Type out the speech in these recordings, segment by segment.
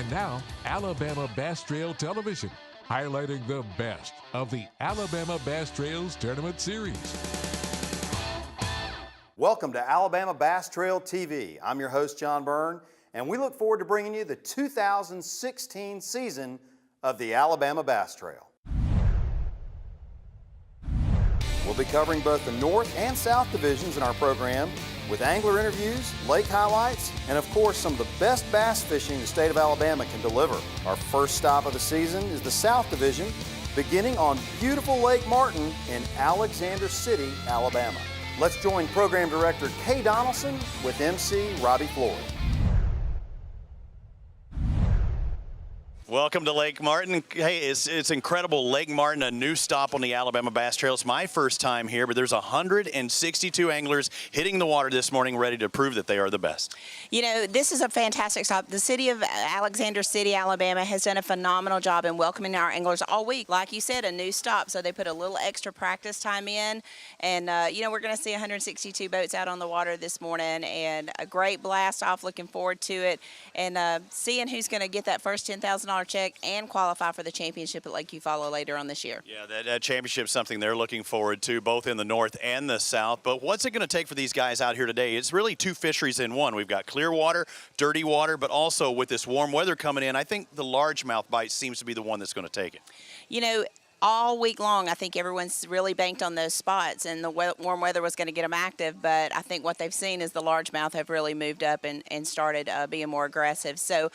And now, Alabama Bass Trail Television, highlighting the best of the Alabama Bass Trails Tournament Series. Welcome to Alabama Bass Trail TV. I'm your host, John Byrne, and we look forward to bringing you the 2016 season of the Alabama Bass Trail. We'll be covering both the North and South divisions in our program with angler interviews, lake highlights, and of course some of the best bass fishing the state of Alabama can deliver. Our first stop of the season is the South Division, beginning on beautiful Lake Martin in Alexander City, Alabama. Let's join Program Director Kay Donaldson with MC Robbie Floyd. Welcome to Lake Martin. Hey, it's incredible. Lake Martin, a new stop on the Alabama Bass Trail. It's my first time here, but there's 162 anglers hitting the water this morning ready to prove that they are the best. You know, this is a fantastic stop. The city of Alexander City, Alabama has done a phenomenal job in welcoming our anglers all week. Like you said, a new stop, so they put a little extra practice time in. And, you know, we're going to see 162 boats out on the water this morning and a great blast off. Looking forward to it and seeing who's going to get that first $10,000 check and qualify for the championship at Lake Eufaula later on this year. Yeah, that championship is something they're looking forward to, both in the North and the South. But what's it going to take for these guys out here today? It's really two fisheries in one. We've got clear water, dirty water, but also with this warm weather coming in, I think the largemouth bite seems to be the one that's going to take it. You know, all week long, I think everyone's really banked on those spots, and the warm weather was going to get them active. But I think what they've seen is the largemouth have really moved up and started being more aggressive. So,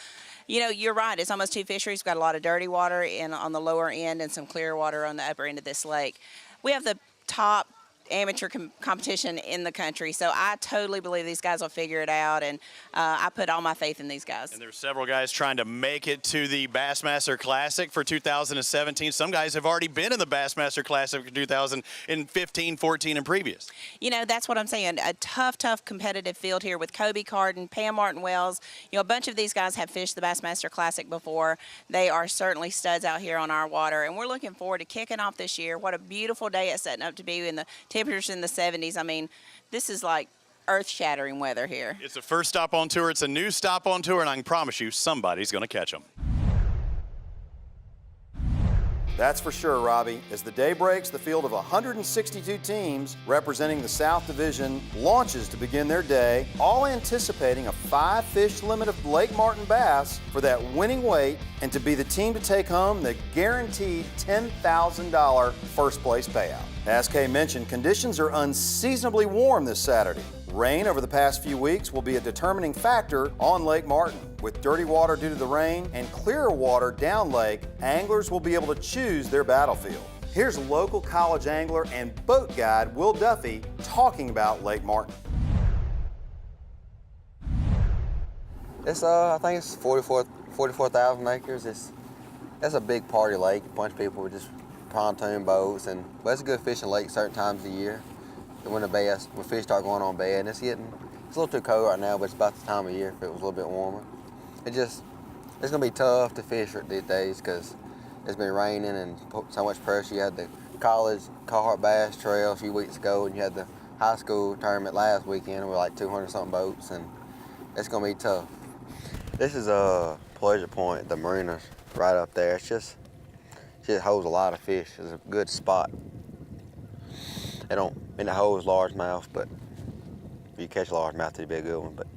you know, you're right. It's almost two fisheries. We've got a lot of dirty water on the lower end and some clear water on the upper end of this lake. We have the top amateur competition in the country, so I totally believe these guys will figure it out, and I put all my faith in these guys. And there's several guys trying to make it to the Bassmaster Classic for 2017. Some guys have already been in the Bassmaster Classic for 2015, 14, and previous. You know, that's what I'm saying. A tough competitive field here with Kobe Carden, Pam Martin Wells. You know, a bunch of these guys have fished the Bassmaster Classic before. They are certainly studs out here on our water, and we're looking forward to kicking off this year. What a beautiful day it's setting up to be in the temperatures in the 70s. I mean, this is like earth-shattering weather here. It's the first stop on tour. It's a new stop on tour, and I can promise you somebody's going to catch them. That's for sure, Robbie. As the day breaks, the field of 162 teams representing the South Division launches to begin their day, all anticipating a 5-fish limit of Lake Martin bass for that winning weight and to be the team to take home the guaranteed $10,000 first place payout. As Kay mentioned, conditions are unseasonably warm this Saturday. Rain over the past few weeks will be a determining factor on Lake Martin. With dirty water due to the rain and clearer water down lake, anglers will be able to choose their battlefield. Here's local college angler and boat guide Will Duffy talking about Lake Martin. It's I think it's 44,000 acres. It's a big party lake. A bunch of people with just pontoon boats, but it's a good fishing lake certain times of the year. When fish start going on bad, and it's a little too cold right now, but it's about the time of year if it was a little bit warmer. It's gonna be tough to fish these days because it's been raining and so much pressure. You had the college Carhart Bass Trail a few weeks ago, and you had the high school tournament last weekend with like 200 something boats, and it's gonna be tough. This is a Pleasure Point, the marina's right up there. It just holds a lot of fish. It's a good spot. It holds largemouth, but if you catch a largemouth, it'd be a good one. But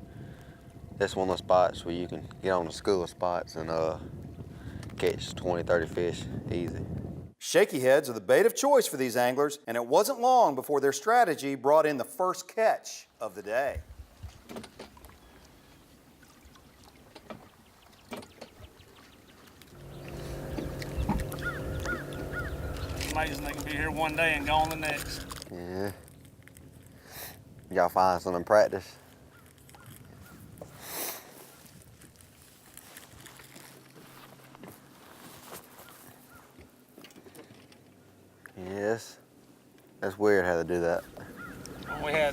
this one of the spots where you can get on the school of spots and catch 20, 30 fish easy. Shaky heads are the bait of choice for these anglers, and it wasn't long before their strategy brought in the first catch of the day. Amazing they can be here one day and gone the next. Yeah. Y'all find some in practice? Yes. That's weird how they do that. We had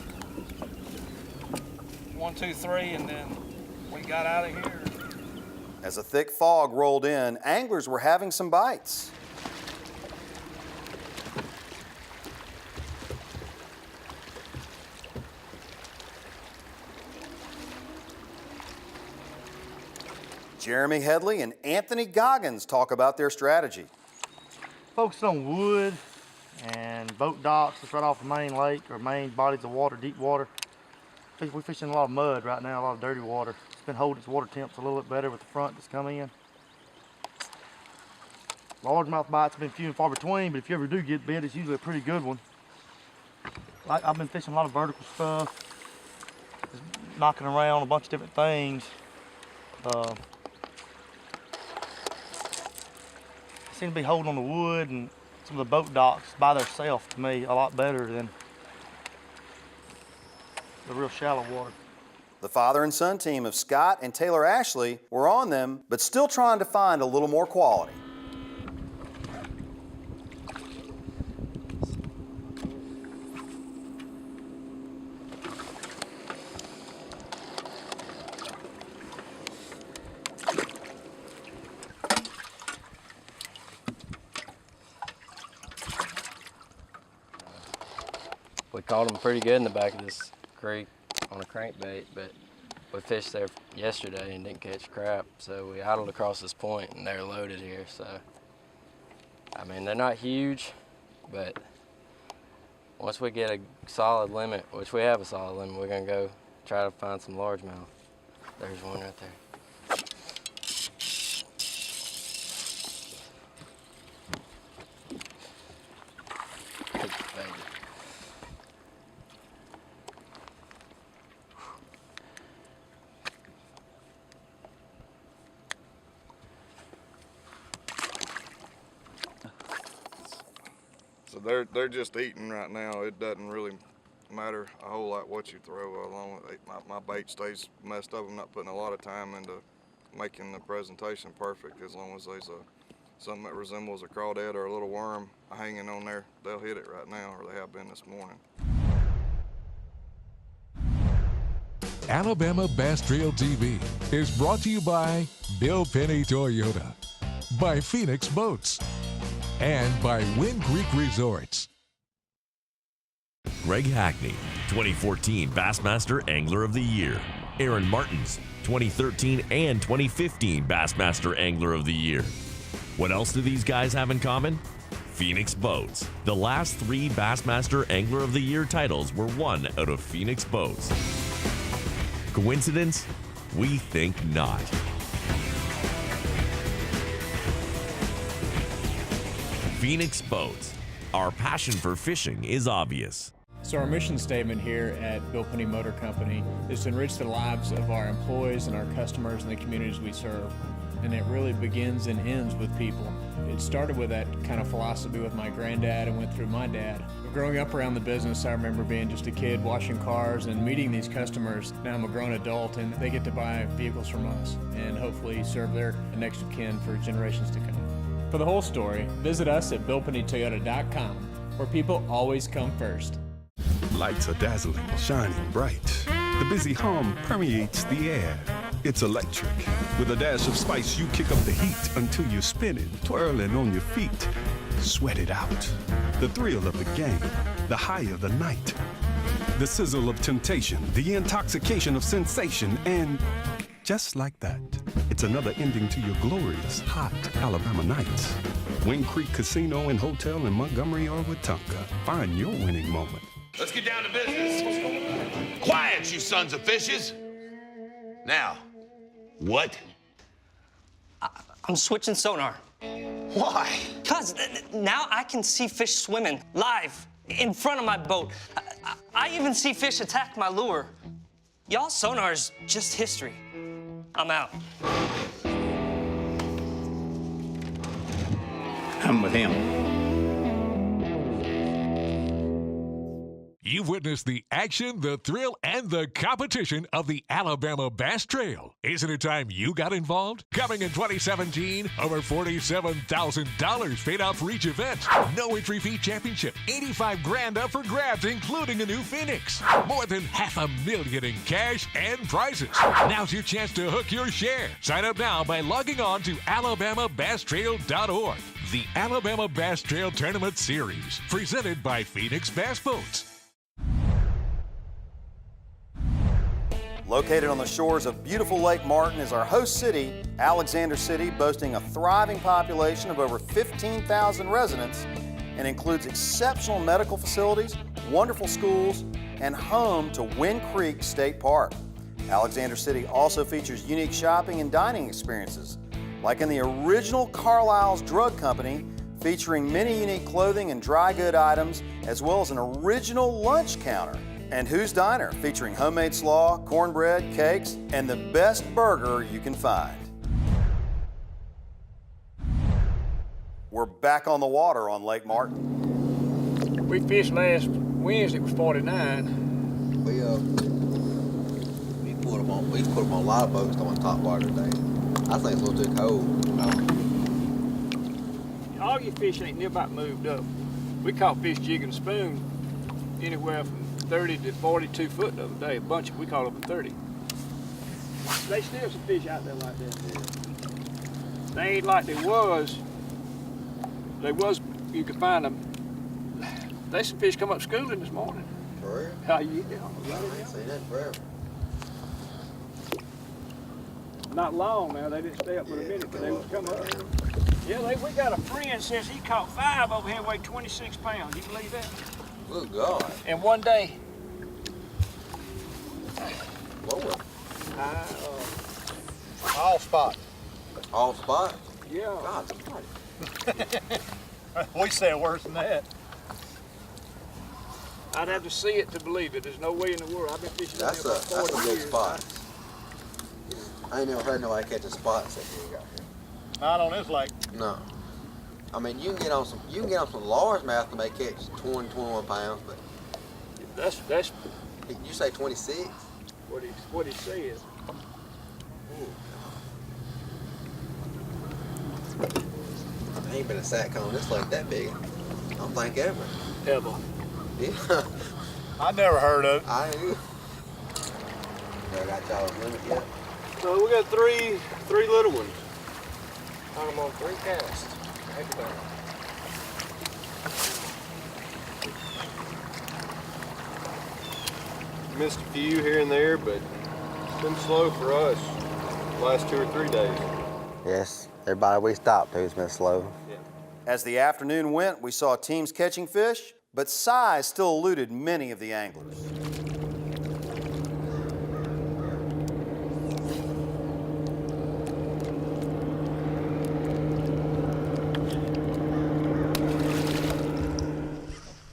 1, 2, 3, and then we got out of here. As a thick fog rolled in, anglers were having some bites. Jeremy Headley and Anthony Goggins talk about their strategy. Focus on wood and boat docks that's right off the main lake or main bodies of water, deep water. We're fishing a lot of mud right now, a lot of dirty water. It's been holding its water temps a little bit better with the front that's come in. Largemouth bites have been few and far between, but if you ever do get bit, it's usually a pretty good one. I've been fishing a lot of vertical stuff, just knocking around a bunch of different things. Seem to be holding on the wood and some of the boat docks by themselves to me a lot better than the real shallow water. The father and son team of Scott and Taylor Ashley were on them, but still trying to find a little more quality. We caught them pretty good in the back of this creek on a crankbait, but we fished there yesterday and didn't catch crap, so we idled across this point and they're loaded here. So, I mean, they're not huge, but once we get a solid limit, which we have a solid limit, we're gonna go try to find some largemouth. There's one right there. So they're just eating right now. It doesn't really matter a whole lot what you throw. Along with my bait stays messed up. I'm not putting a lot of time into making the presentation perfect. As long as there's something that resembles a crawdad or a little worm hanging on there, they'll hit it right now, or they have been this morning. Alabama Bass Trail TV is brought to you by Bill Penny Toyota, by Phoenix Boats, and by Wind Creek Resorts. Greg Hackney, 2014 Bassmaster Angler of the Year. Aaron Martins, 2013 and 2015 Bassmaster Angler of the Year. What else do these guys have in common? Phoenix Boats. The last 3 Bassmaster Angler of the Year titles were won out of Phoenix Boats. Coincidence? We think not. Phoenix Boats. Our passion for fishing is obvious. So our mission statement here at Bill Penny Motor Company is to enrich the lives of our employees and our customers and the communities we serve. And it really begins and ends with people. It started with that kind of philosophy with my granddad and went through my dad. Growing up around the business, I remember being just a kid washing cars and meeting these customers. Now I'm a grown adult and they get to buy vehicles from us and hopefully serve their next of kin for generations to come. For the whole story, visit us at BillPennyToyota.com, where people always come first. Lights are dazzling, shining bright. The busy hum permeates the air. It's electric. With a dash of spice, you kick up the heat until you're spinning, twirling on your feet. Sweat it out. The thrill of the game, the high of the night. The sizzle of temptation, the intoxication of sensation, and just like that, it's another ending to your glorious, hot Alabama nights. Wind Creek Casino and Hotel in Montgomery or Wetumpka. Find your winning moment. Let's get down to business. Quiet, you sons of fishes. Now, what? I'm switching sonar. Why? Because now I can see fish swimming live in front of my boat. I even see fish attack my lure. Y'all sonar's just history. I'm out. I'm with him. You've witnessed the action, the thrill, and the competition of the Alabama Bass Trail. Isn't it time you got involved? Coming in 2017, over $47,000 paid out for each event. No entry fee championship, $85,000 up for grabs, including a new Phoenix. More than $500,000 in cash and prizes. Now's your chance to hook your share. Sign up now by logging on to AlabamaBassTrail.org. The Alabama Bass Trail Tournament Series, presented by Phoenix Bass Boats. Located on the shores of beautiful Lake Martin is our host city, Alexander City, boasting a thriving population of over 15,000 residents and includes exceptional medical facilities, wonderful schools, and home to Wind Creek State Park. Alexander City also features unique shopping and dining experiences, like in the original Carlisle's Drug Company, featuring many unique clothing and dry good items, as well as an original lunch counter. And Who's Diner, featuring homemade slaw, cornbread, cakes, and the best burger you can find. We're back on the water on Lake Martin. We fished last Wednesday, it was 49. We put them on a lot of boats on top water today. I think it's a little too cold. All your fish ain't near about moved up. We caught fish jig and spoon anywhere from 30 to 42 foot the other day. A bunch we caught up to 30. They still some fish out there like that. They ain't like they was. You could find them. There's some fish come up schooling this morning. For real? How I you ain't seen that forever. Not long now, they didn't stay up for a minute, but they would come up. Yeah, we got a friend says he caught 5 over here, weighed 26 pounds. You believe that? Good God. In one day. Lord. All spot. All spot? Yeah. God, We say worse than that. I'd have to see it to believe it. There's no way in the world. I've been fishing that's here about 40 a good years. spot. I ain't never heard nobody catching spots that big out here. Not on this lake. No. I mean, you can get on some largemouth that may catch 20, 21 pounds, but That's you say 26? what he says. I ain't been a sack on this lake that big. I don't think ever. Ever. Yeah. I never heard of it. I ain't. Never got y'all's limit yet. So we got three little ones. Caught them on 3 casts. Heck about it. Missed a few here and there, but it's been slow for us the last 2 or 3 days. Yes, everybody we stopped to has been slow. As the afternoon went, we saw teams catching fish, but size still eluded many of the anglers.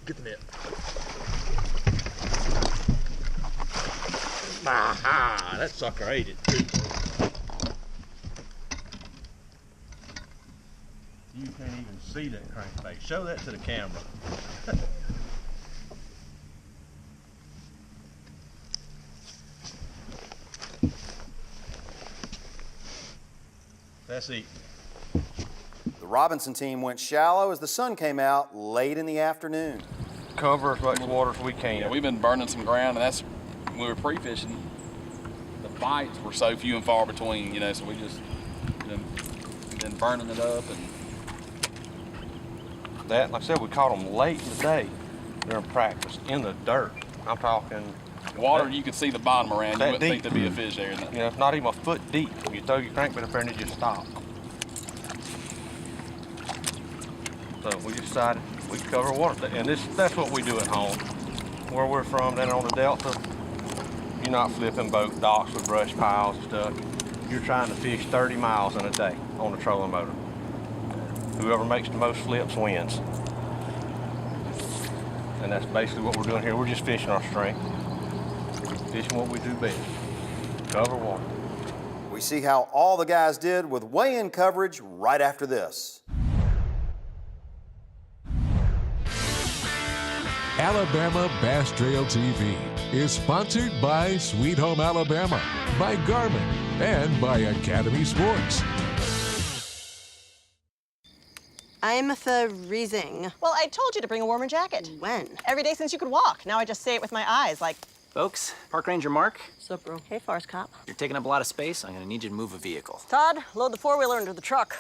Get the net. Aha! That sucker ate it too. You can't even see that crankbait. Show that to the camera. That's it. The Robinson team went shallow as the sun came out late in the afternoon. Cover as much water as we can. Yeah, we've been burning some ground, and that's when we were pre-fishing. The bites were so few and far between, you know, so we just been burning it up. And That, like I said, we caught them late in the day during practice in the dirt. I'm talking water, you could see the bottom around. You that wouldn't think deep. there'd be a fish there. You know, it's not even a foot deep. You throw your crankbait up there and it just stops. So we decided we'd cover water. And that's what we do at home. Where we're from, down on the Delta, you're not flipping boat docks with brush piles and stuff. You're trying to fish 30 miles in a day on a trolling motor. Whoever makes the most flips wins. And that's basically what we're doing here. We're just fishing our strength. Fishing what we do best. Cover water. We see how all the guys did with weigh-in coverage right after this. Alabama Bass Trail TV is sponsored by Sweet Home Alabama, by Garmin, and by Academy Sports. I'm freezing. Well, I told you to bring a warmer jacket. When? Every day since you could walk. Now I just say it with my eyes, like... Folks, Park Ranger Mark. What's up, bro? Hey, Forest Cop. You're taking up a lot of space. I'm gonna need you to move a vehicle. Todd, load the four-wheeler into the truck.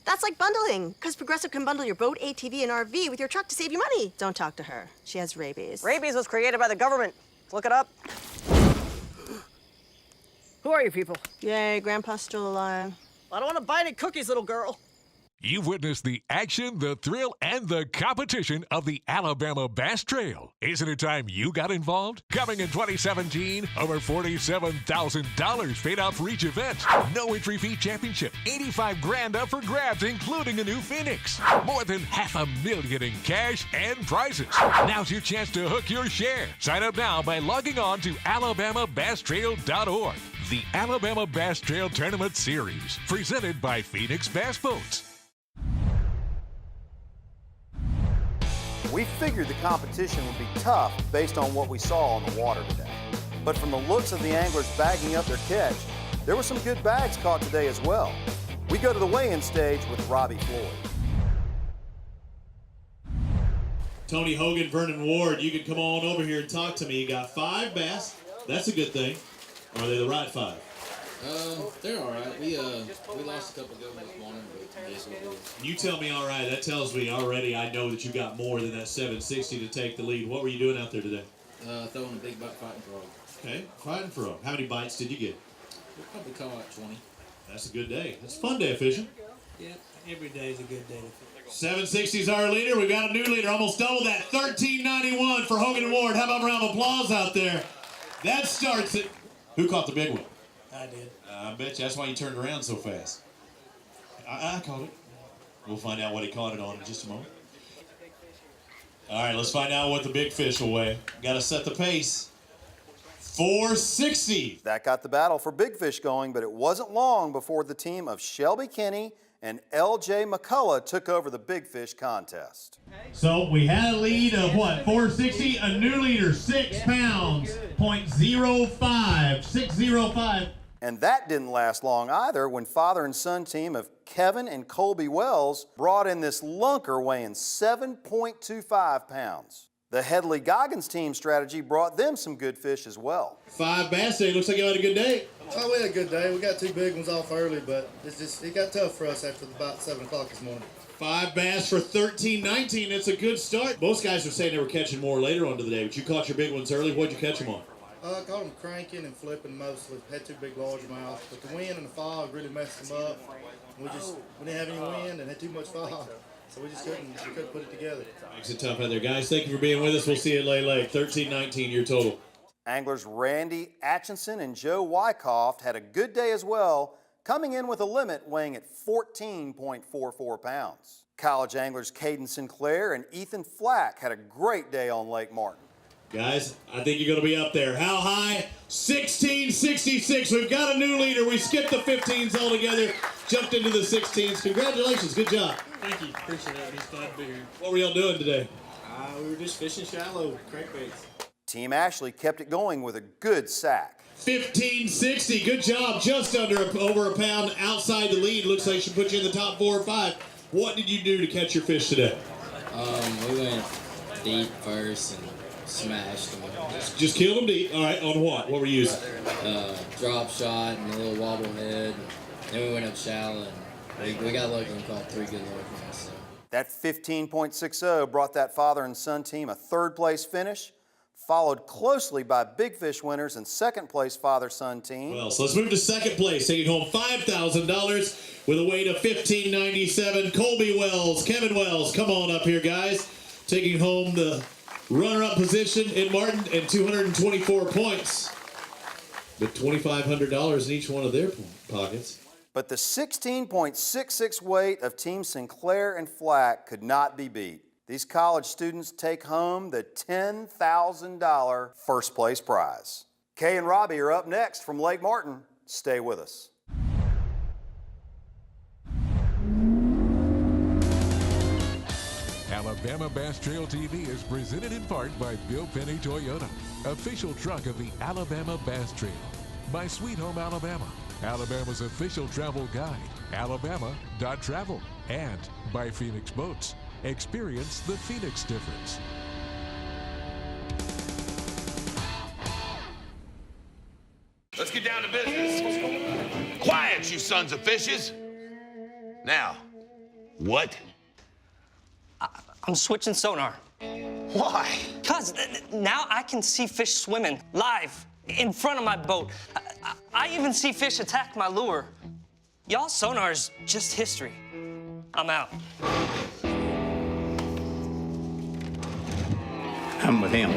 That's like bundling, because Progressive can bundle your boat, ATV, and RV with your truck to save you money. Don't talk to her. She has rabies. Rabies was created by the government. Look it up. Who are you people? Yay, Grandpa's still alive. I don't want to buy any cookies, little girl. You've witnessed the action, the thrill, and the competition of the Alabama Bass Trail. Isn't it time you got involved? Coming in 2017, over $47,000 paid out for each event. No entry fee championship, 85 grand up for grabs, including a new Phoenix. More than $500,000 in cash and prizes. Now's your chance to hook your share. Sign up now by logging on to alabamabasstrail.org. The Alabama Bass Trail Tournament Series, presented by Phoenix Bass Boats. We figured the competition would be tough based on what we saw on the water today. But from the looks of the anglers bagging up their catch, there were some good bags caught today as well. We go to the weigh-in stage with Robbie Floyd. Tony Hogan, Vernon Ward, you can come on over here and talk to me. You got 5 bass. That's a good thing. Are they the right 5? They're all right. We lost a couple good ones this morning, but today's what it is. You tell me all right. That tells me already I know that you got more than that 760 to take the lead. What were you doing out there today? Throwing a big buck, fighting frog. Okay, fighting frog. How many bites did you get? We probably caught 20. That's a good day. That's a fun day of fishing. Yeah, every day is a good day to fish. 760 is our leader. We've got a new leader, almost double that. $13.91 for Hogan and Ward. How about a round of applause out there? That starts it. Who caught the big one? I did. I bet you that's why you turned around so fast. I caught it. We'll find out what he caught it on in just a moment. All right, let's find out what the big fish will weigh. Got to set the pace. 460. That got the battle for big fish going, but it wasn't long before the team of Shelby Kinney and L.J. McCullough took over the big fish contest. So we had a lead of what? 460. A new leader, 6 pounds, 0.05, 605. And that didn't last long either when father and son team of Kevin and Colby Wells brought in this lunker weighing 7.25 pounds. The Headley Goggins team strategy brought them some good fish as well. 5 bass day. Looks like you had a good day. Oh, we had a good day. We got 2 big ones off early, but it got tough for us after about 7 o'clock this morning. 5 bass for $13.19. It's a good start. Most guys are saying they were catching more later on to the day, but you caught your big ones early. What'd you catch them on? I caught them cranking and flipping mostly. Had 2 big largemouths, but the wind and the fog really messed them up. We didn't have any wind and had too much fog, so we just couldn't put it together. Makes it tough out there, guys. Thank you for being with us. We'll see you at Lay Lake. 13-19 your total. Anglers Randy Atchison and Joe Wyckoff had a good day as well, coming in with a limit weighing at 14.44 pounds. College anglers Caden Sinclair and Ethan Flack had a great day on Lake Martin. Guys, I think you're going to be up there. How high? 1666. We've got a new leader. We skipped the 15s altogether, jumped into the 16s. Congratulations. Good job. Thank you. Appreciate it. Just glad to be here. What were y'all doing today? We were just fishing shallow, crankbaits. Team Ashley kept it going with a good sack. 1560. Good job. Just over a pound outside the lead. Looks like she put you in the top 4 or 5. What did you do to catch your fish today? We went deep first and smashed them. Just killed them deep. All right. On what? What were you using? Drop shot and a little wobble head. And then we went up shallow and we got lucky and caught 3 good largemouth. So. That 15.60 brought that father and son team a 3rd place finish, followed closely by big fish winners and 2nd place father-son team. Well, so let's move to 2nd place, taking home $5,000 with a weight of 1597. Colby Wells, Kevin Wells, come on up here, guys. Taking home the runner-up position in Martin and 224 points with $2,500 in each one of their pockets. But the 16.66 weight of Team Sinclair and Flack could not be beat. These college students take home the $10,000 first place prize. Kay and Robbie are up next from Lake Martin. Stay with us. Alabama Bass Trail TV is presented in part by Bill Penny Toyota, official truck of the Alabama Bass Trail, by Sweet Home Alabama, Alabama's official travel guide, alabama.travel, and by Phoenix Boats. Experience the Phoenix difference. Let's get down to business. Quiet, you sons of fishes. Now, what? I'm switching sonar. Why? Because now I can see fish swimming live in front of my boat. I even see fish attack my lure. Y'all sonar's just history. I'm out. I'm with him.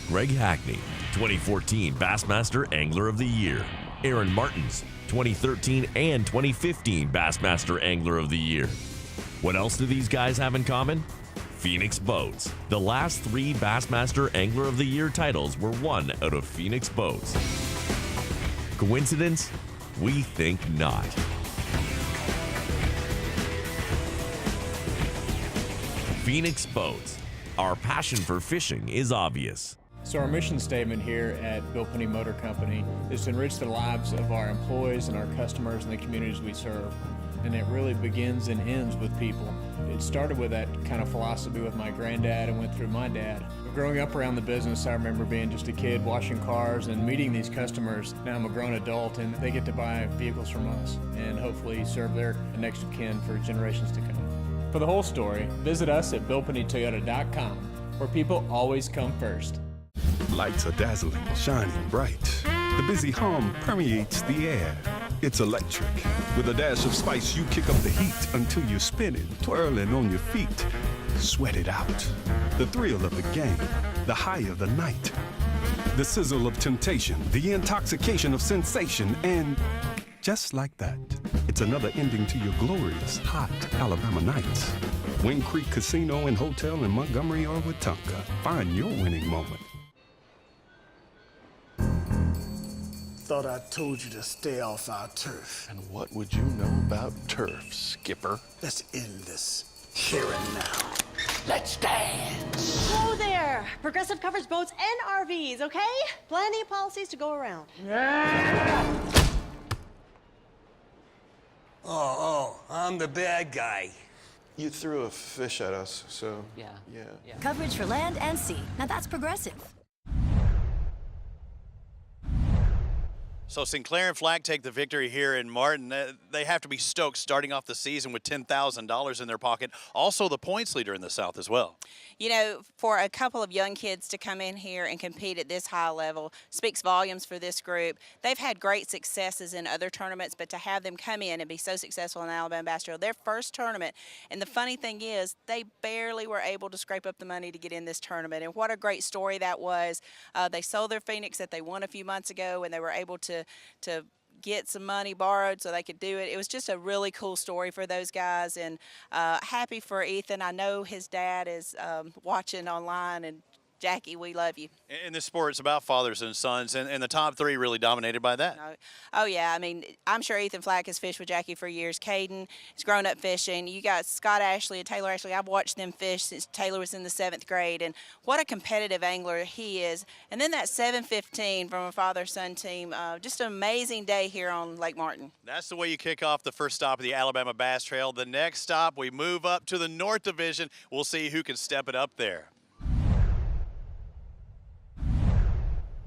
Greg Hackney, 2014 Bassmaster Angler of the Year. Aaron Martins, 2013 and 2015 Bassmaster Angler of the Year. What else do these guys have in common? Phoenix Boats. The last 3 Bassmaster Angler of the Year titles were won out of Phoenix Boats. Coincidence? We think not. Phoenix Boats. Our passion for fishing is obvious. So our mission statement here at Bill Penny Motor Company is to enrich the lives of our employees and our customers and the communities we serve. And it really begins and ends with people. It started with that kind of philosophy with my granddad and went through my dad. Growing up around the business, I remember being just a kid washing cars and meeting these customers. Now I'm a grown adult and they get to buy vehicles from us and hopefully serve their next of kin for generations to come. For the whole story, visit us at BillPennyToyota.com, where people always come first. Lights are dazzling, shining bright. The busy hum permeates the air. It's electric. With a dash of spice, you kick up the heat until you're spinning, twirling on your feet. Sweat it out. The thrill of the game, the high of the night. The sizzle of temptation, the intoxication of sensation, and just like that, it's another ending to your glorious, hot Alabama nights. Wing Creek Casino and Hotel in Montgomery or Wetumpka. Find your winning moment. Thought I told you to stay off our turf. And what would you know about turf, Skipper? Let's end this here and now. Let's dance. Whoa there. Progressive covers boats and RVs, okay? Plenty of policies to go around. Oh, I'm the bad guy. You threw a fish at us, so yeah. Coverage for land and sea. Now that's Progressive. So Sinclair and Flag take the victory here in Martin. They have to be stoked starting off the season with $10,000 in their pocket. Also the points leader in the South as well. You know, for a couple of young kids to come in here and compete at this high level speaks volumes for this group. They've had great successes in other tournaments, but to have them come in and be so successful in Alabama Bass Trail, their first tournament. And the funny thing is, they barely were able to scrape up the money to get in this tournament. And what a great story that was. They sold their Phoenix that they won a few months ago, and they were able to get some money borrowed so they could do it. It was just a really cool story for those guys, and happy for Ethan. I know his dad is watching online, and Jackie, we love you. In this sport, it's about fathers and sons, and the top 3 really dominated by that. Oh, yeah. I mean, I'm sure Ethan Flack has fished with Jackie for years. Caden has grown up fishing. You got Scott Ashley and Taylor Ashley. I've watched them fish since Taylor was in the 7th grade, and what a competitive angler he is. And then that 715 from a father-son team, just an amazing day here on Lake Martin. That's the way you kick off the first stop of the Alabama Bass Trail. The next stop, we move up to the North Division. We'll see who can step it up there.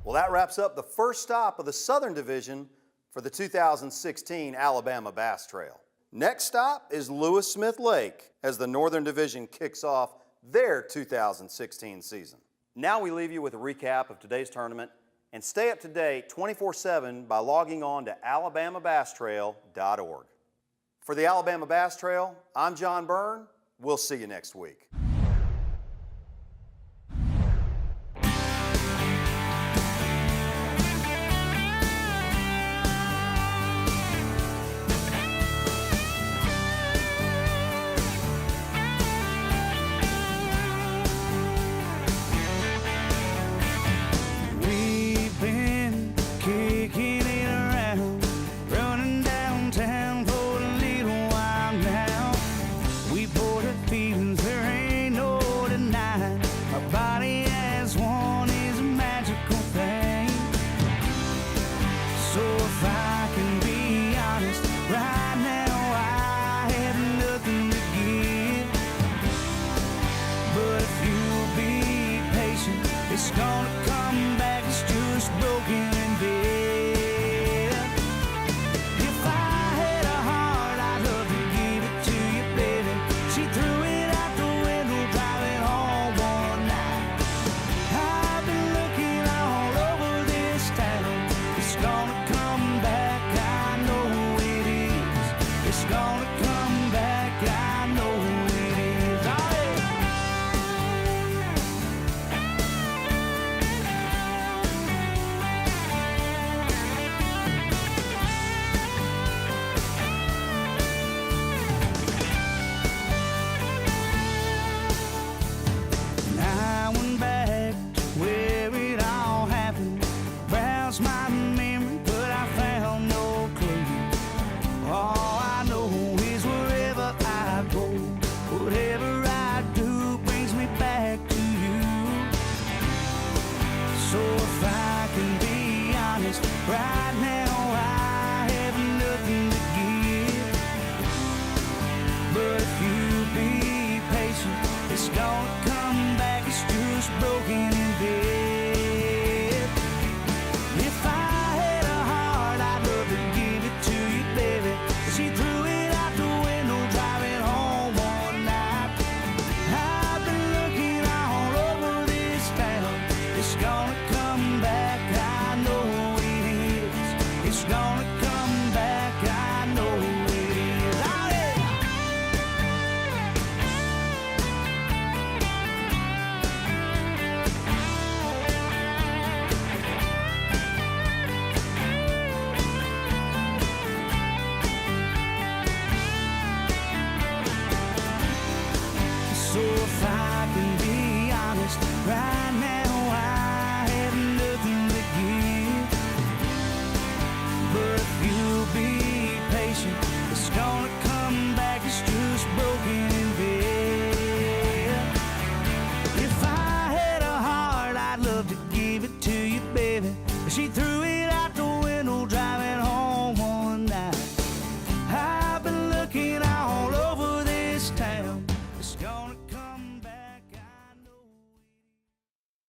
Well, that wraps up the first stop of the Southern Division for the 2016 Alabama Bass Trail. Next stop is Lewis Smith Lake as the Northern Division kicks off their 2016 season. Now we leave you with a recap of today's tournament, and stay up to date 24/7 by logging on to alabamabasstrail.org. For the Alabama Bass Trail, I'm John Byrne. We'll see you next week. It's gonna come back, it's just broken and dead. If I had a heart, I'd love to give it to you, baby. She threw it out the window, driving home one night. I've been looking honest, right now I have nothing to give. But if you be patient, it's gonna come back. It's just broken